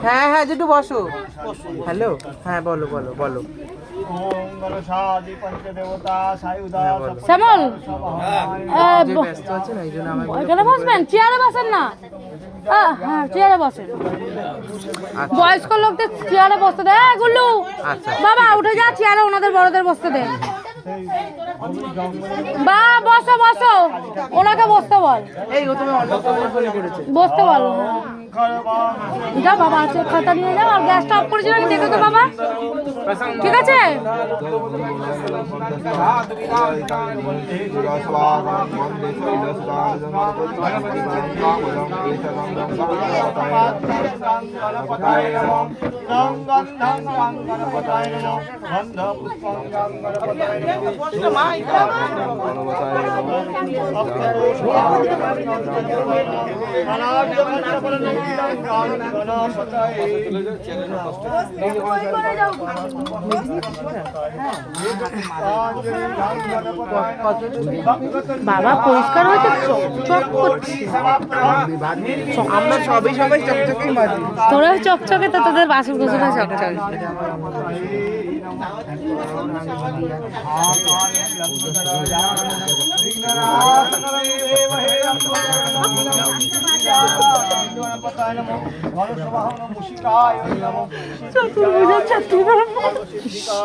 হ্যাঁ হ্যাঁ জেঠু বসো। হ্যালো, হ্যাঁ বলো বলো বলো। শ্যামল ব্যস্ত আছেন এই জন্য আমার এখানে বসবেন, চেয়ারে বসেন না। হ্যাঁ চেয়ারে বসেন, বয়স্ক লোকদের চেয়ারে বসতে দে। গুল্লু বাবা উঠে যা, চেয়ারে ওনাদের বড়দের বসতে দে। বা বসো বসো, ওনাকে বসতে বল। এই ও তুমি অল্প করে করেছে বসতে বল। যা বাবা, আছে খাতা নিয়ে যাও। আর গ্যাসটা অফ করেছিল নাকি দেখো তো বাবা। ঠিক আছে বাবা, পরিষ্কার হয়েছে, চকচক করছে। আমরা সবাই চকচকেই মাঝি। তোরা চকচকে, তো তোদের বাসন কোসনটা চকচকে।